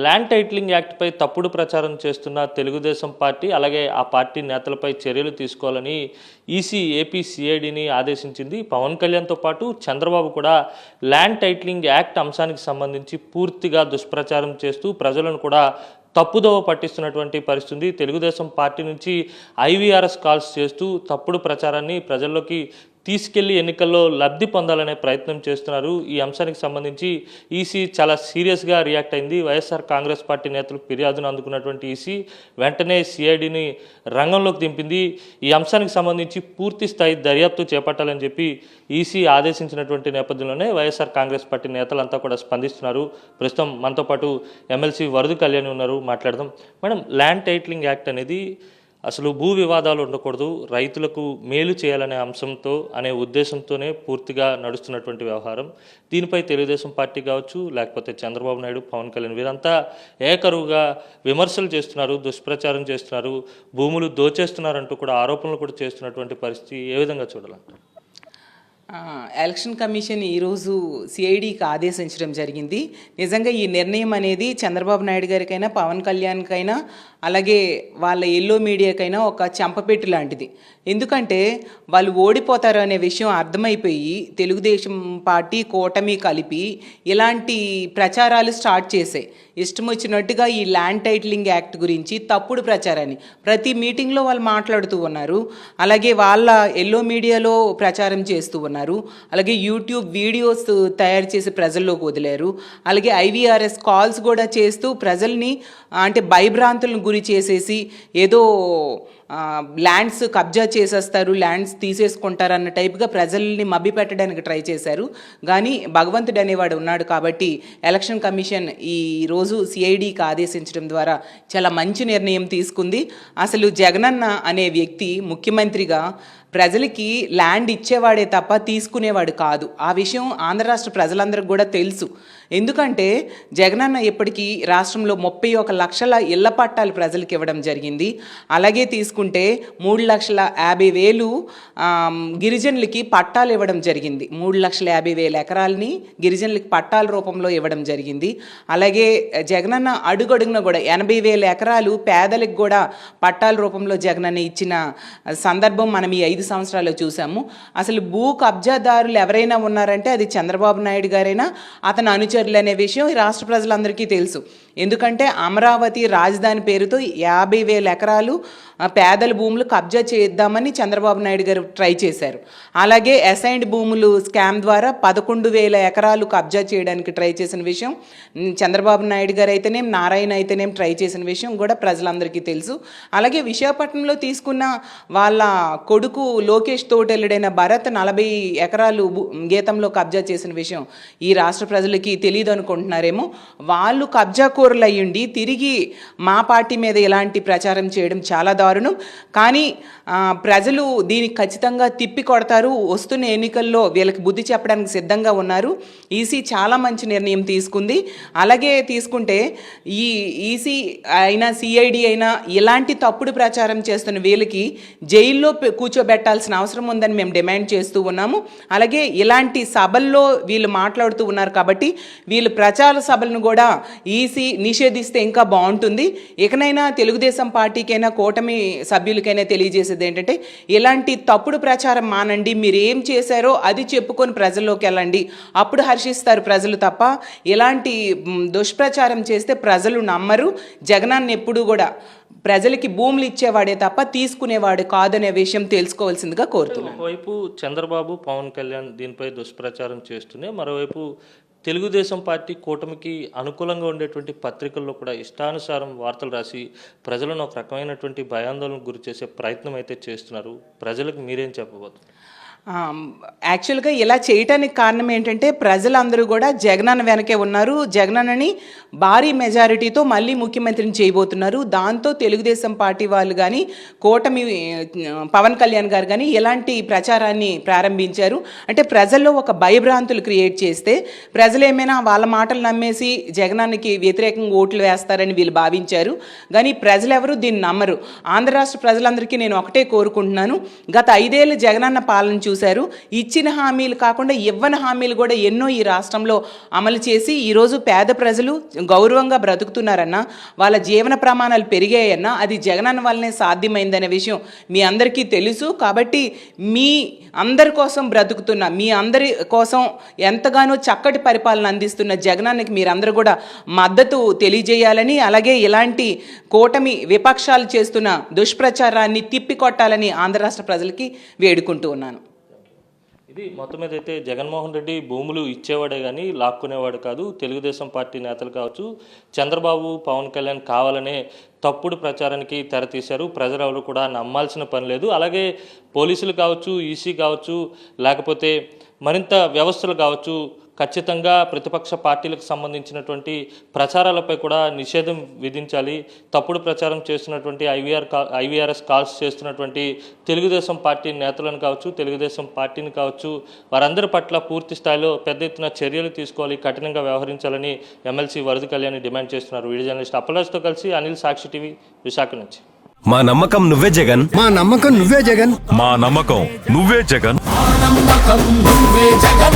Land titling యాక్ట్పై తప్పుడు ప్రచారం చేస్తున్న తెలుగుదేశం పార్టీ అలాగే ఆ పార్టీ నేతలపై చర్యలు తీసుకోవాలని ఈసీ ఏపీ సిఐడిని ఆదేశించింది. పవన్ కళ్యాణ్తో పాటు చంద్రబాబు కూడా ల్యాండ్ టైటిలింగ్ యాక్ట్ అంశానికి సంబంధించి పూర్తిగా దుష్ప్రచారం చేస్తూ ప్రజలను కూడా తప్పుదోవ పట్టిస్తున్నటువంటి పరిస్థితి. తెలుగుదేశం పార్టీ నుంచి ఐవీఆర్ఎస్ కాల్స్ చేస్తూ తప్పుడు ప్రచారాన్ని ప్రజల్లోకి తీసుకెళ్లి ఎన్నికల్లో లబ్ధి పొందాలనే ప్రయత్నం చేస్తున్నారు. ఈ అంశానికి సంబంధించి ఈసీ చాలా సీరియస్గా రియాక్ట్ అయింది. వైఎస్ఆర్ కాంగ్రెస్ పార్టీ నేతలు ఫిర్యాదును అందుకున్నటువంటి ఈసీ వెంటనే సిఐడిని రంగంలోకి దింపింది. ఈ అంశానికి సంబంధించి పూర్తి స్థాయి దర్యాప్తు చేపట్టాలని చెప్పి ఈసీ ఆదేశించినటువంటి నేపథ్యంలోనే వైఎస్ఆర్ కాంగ్రెస్ పార్టీ నేతలంతా కూడా స్పందిస్తున్నారు. ప్రస్తుతం మనతో పాటు ఎమ్మెల్సీ వరదు కళ్యాణి ఉన్నారు, మాట్లాడదాం. మేడం, ల్యాండ్ టైటిలింగ్ యాక్ట్ అనేది అసలు భూ వివాదాలు ఉండకూడదు, రైతులకు మేలు చేయాలనే అంశంతో అనే ఉద్దేశంతోనే పూర్తిగా నడుస్తున్నటువంటి వ్యవహారం. దీనిపై తెలుగుదేశం పార్టీ కావచ్చు, లేకపోతే చంద్రబాబు నాయుడు, పవన్ కళ్యాణ్ వీరంతా ఏకరువుగా విమర్శలు చేస్తున్నారు, దుష్ప్రచారం చేస్తున్నారు, భూములు దోచేస్తున్నారంటూ కూడా ఆరోపణలు కూడా చేస్తున్నటువంటి పరిస్థితి ఏ విధంగా చూడాలంటారు? ఎలక్షన్ కమిషన్ ఈరోజు సిఐడికి ఆదేశించడం జరిగింది. నిజంగా ఈ నిర్ణయం అనేది చంద్రబాబు నాయుడు గారికైనా, పవన్ కళ్యాణ్కైనా, అలాగే వాళ్ళ ఎల్లో మీడియాకైనా ఒక చెంపపెట్టు లాంటిది. ఎందుకంటే వాళ్ళు ఓడిపోతారు అనే విషయం అర్థమైపోయి తెలుగుదేశం పార్టీ కూటమి కలిపి ఇలాంటి ప్రచారాలు స్టార్ట్ చేసాయి. ఇష్టం వచ్చినట్టుగా ఈ ల్యాండ్ టైటిలింగ్ యాక్ట్ గురించి తప్పుడు ప్రచారాన్ని ప్రతి మీటింగ్లో వాళ్ళు మాట్లాడుతూ ఉన్నారు. అలాగే వాళ్ళ ఎల్లో మీడియాలో ప్రచారం చేస్తూ ఉన్నారు. అలాగే యూట్యూబ్ వీడియోస్ తయారు చేసి ప్రజల్లోకి వదిలేరు. అలాగే ఐవీఆర్ఎస్ కాల్స్ కూడా చేస్తూ ప్రజల్ని అంటే భయభ్రాంతులను గురి చేసేసి ఏదో ల్యాండ్స్ కబ్జా చేసేస్తారు, ల్యాండ్స్ తీసేసుకుంటారు అన్న టైప్గా ప్రజల్ని మభ్యపెట్టడానికి ట్రై చేశారు. కానీ భగవంతుడు అనేవాడు ఉన్నాడు కాబట్టి ఎలక్షన్ కమిషన్ ఈ రోజు సిఐడికి ఆదేశించడం ద్వారా చాలా మంచి నిర్ణయం తీసుకుంది. అసలు జగనన్న అనే వ్యక్తి ముఖ్యమంత్రిగా ప్రజలకి ల్యాండ్ ఇచ్చేవాడే తప్ప తీసుకునేవాడు కాదు. ఆ విషయం ఆంధ్ర రాష్ట్ర ప్రజలందరికీ కూడా తెలుసు. ఎందుకంటే జగనన్న ఇప్పటికీ రాష్ట్రంలో 31 లక్షల ఇళ్ల పట్టాలు ప్రజలకు ఇవ్వడం జరిగింది. అలాగే తీసుకుంటే 3,50,000 గిరిజనులకి పట్టాలు ఇవ్వడం జరిగింది. 3,50,000 ఎకరాలని గిరిజనులకి పట్టాల రూపంలో ఇవ్వడం జరిగింది. అలాగే జగనన్న అడుగడుగున కూడా 80,000 ఎకరాలు పేదలకు కూడా పట్టాల రూపంలో జగనన్న ఇచ్చిన సందర్భం మనం ఈ 5 సంవత్సరాల్లో చూసాము. అసలు భూ కబ్జాదారులు ఎవరైనా ఉన్నారంటే అది చంద్రబాబు నాయుడు గారైనా అతని అనుచరులు అనే విషయం ఈ రాష్ట్ర ప్రజలందరికీ తెలుసు. ఎందుకంటే అమరావతి రాజధాని పేరుతో 50,000 ఎకరాలు పేదల భూములు కబ్జా చేద్దామని చంద్రబాబు నాయుడు గారు ట్రై చేశారు. అలాగే అసైన్డ్ భూములు స్కామ్ ద్వారా 11,000 ఎకరాలు కబ్జా చేయడానికి ట్రై చేసిన విషయం చంద్రబాబు నాయుడు గారు అయితేనేం, నారాయణ అయితేనేం ట్రై చేసిన విషయం కూడా ప్రజలందరికీ తెలుసు. అలాగే విశాఖపట్నంలో తీసుకున్న వాళ్ళ కొడుకు లోకేష్ తోటెల్లుడైన భరత్ 40 ఎకరాలు గీతంలో కబ్జా చేసిన విషయం ఈ రాష్ట్ర ప్రజలకి తెలియదు అనుకుంటున్నారేమో. వాళ్ళు కబ్జా కూరలు అయ్యుండి తిరిగి మా పార్టీ మీద ఇలాంటి ప్రచారం చేయడం చాలా దారుణం. కానీ ప్రజలు దీనికి ఖచ్చితంగా తిప్పి కొడతారు. వస్తున్న ఎన్నికల్లో వీళ్ళకి బుద్ధి చెప్పడానికి సిద్ధంగా ఉన్నారు. ఈసీ చాలా మంచి నిర్ణయం తీసుకుంది. అలాగే తీసుకుంటే ఈ ఈసీ అయినా సిఐడి అయినా ఇలాంటి తప్పుడు ప్రచారం చేస్తున్న వీళ్ళకి జైల్లో కూర్చోబెట్టాల్సిన అవసరం ఉందని మేము డిమాండ్ చేస్తూ ఉన్నాము. అలాగే ఇలాంటి సభల్లో వీళ్ళు మాట్లాడుతూ ఉన్నారు కాబట్టి వీళ్ళు ప్రచార సభలను కూడా ఈసీ నిషేధిస్తే ఇంకా బాగుంటుంది. ఇకనైనా తెలుగుదేశం పార్టీకైనా కూటమి సభ్యులకైనా తెలియజేసేది ఏంటంటే ఇలాంటి తప్పుడు ప్రచారం మానండి. మీరు ఏం చేశారో అది చెప్పుకొని ప్రజల్లోకి వెళ్ళండి, అప్పుడు హర్షిస్తారు ప్రజలు. తప్ప ఇలాంటి దుష్ప్రచారం చేస్తే ప్రజలు నమ్మరు. జగనాన్ని ఎప్పుడు కూడా ప్రజలకి భూములు ఇచ్చేవాడే తప్ప తీసుకునేవాడు కాదనే విషయం తెలుసుకోవాల్సిందిగా కోరుతున్నాను. ఒకవైపు చంద్రబాబు, పవన్ కళ్యాణ్ దీనిపై దుష్ప్రచారం చేస్తూనే మరోవైపు తెలుగుదేశం పార్టీ కూటమికి అనుకూలంగా ఉండేటువంటి పత్రికల్లో కూడా ఇష్టానుసారం వార్తలు రాసి ప్రజలను ఒక రకమైనటువంటి భయాందోళనకు గురి చేసే ప్రయత్నం అయితే చేస్తున్నారు. ప్రజలకు మీరేం చెప్పబోతున్నారు? యాక్చువల్గా ఇలా చేయటానికి కారణం ఏంటంటే ప్రజలందరూ కూడా జగనన్న వెనకే ఉన్నారు. జగనన్నని భారీ మెజారిటీతో మళ్ళీ ముఖ్యమంత్రిని చేయబోతున్నారు. దాంతో తెలుగుదేశం పార్టీ వాళ్ళు కానీ కూటమి పవన్ కళ్యాణ్ గారు కానీ ఎలాంటి ప్రచారాన్ని ప్రారంభించారు అంటే ప్రజల్లో ఒక భయభ్రాంతులు క్రియేట్ చేస్తే ప్రజలు ఏమైనా వాళ్ళ మాటలు నమ్మేసి జగనన్నకి వ్యతిరేకంగా ఓట్లు వేస్తారని వీళ్ళు భావించారు. కానీ ప్రజలు ఎవరు దీన్ని నమ్మరు. ఆంధ్ర రాష్ట్ర ప్రజలందరికీ నేను ఒకటే కోరుకుంటున్నాను, గత 5 ఏళ్ళు జగనన్న పాలన చూశారు. ఇచ్చిన హామీలు కాకుండా ఇవ్వని హామీలు కూడా ఎన్నో ఈ రాష్ట్రంలో అమలు చేసి ఈరోజు పేద ప్రజలు గౌరవంగా బ్రతుకుతున్నారన్నా, వాళ్ళ జీవన ప్రమాణాలు పెరిగాయన్నా అది జగనన్న వల్లనే సాధ్యమైందనే విషయం మీ అందరికీ తెలుసు. కాబట్టి మీ అందరి కోసం బ్రతుకుతున్న, మీ అందరి కోసం ఎంతగానో చక్కటి పరిపాలన అందిస్తున్న జగనన్నకి మీరందరూ కూడా మద్దతు తెలియజేయాలని, అలాగే ఇలాంటి కూటమి విపక్షాలు చేస్తున్న దుష్ప్రచారాన్ని తిప్పికొట్టాలని ఆంధ్ర రాష్ట్ర ప్రజలకి వేడుకుంటూ ఉన్నాను. ఇది మొత్తం మీద అయితే జగన్మోహన్ రెడ్డి భూములు ఇచ్చేవాడే కానీ లాక్కునేవాడు కాదు. తెలుగుదేశం పార్టీ నేతలు కావచ్చు, చంద్రబాబు పవన్ కళ్యాణ్ కావాలనే తప్పుడు ప్రచారానికి తెరతీశారు. ప్రజలు ఎవరు కూడా నమ్మాల్సిన పని లేదు. అలాగే పోలీసులు కావచ్చు, ఈసీ కావచ్చు, లేకపోతే మరింత వ్యవస్థలు కావచ్చు, ఖచ్చితంగా ప్రతిపక్ష పార్టీలకు సంబంధించినటువంటి ప్రచారాలపై కూడా నిషేధం విధించాలి. తప్పుడు ప్రచారం చేస్తున్నటువంటి ఐవీఆర్ఎస్ కాల్స్ చేస్తున్నటువంటి తెలుగుదేశం పార్టీ నేతలను కావచ్చు, తెలుగుదేశం పార్టీని కావచ్చు, వారందరి పట్ల పూర్తి స్థాయిలో పెద్ద ఎత్తున చర్యలు తీసుకోవాలి, కఠినంగా వ్యవహరించాలని ఎమ్మెల్సీ వరద కళ్యాణ్ డిమాండ్ చేస్తున్నారు. వీడియో జర్నలిస్ట్ అప్పలాజ్తో కలిసి అనిల్, సాక్షి టీవీ, విశాఖ నుంచి. మా నమ్మకం నువ్వే జగన్, మా నమ్మకం నువ్వే జగన్, మా నమ్మకం నువ్వే జగన్. నమ్మకం నువ్వే జగన్.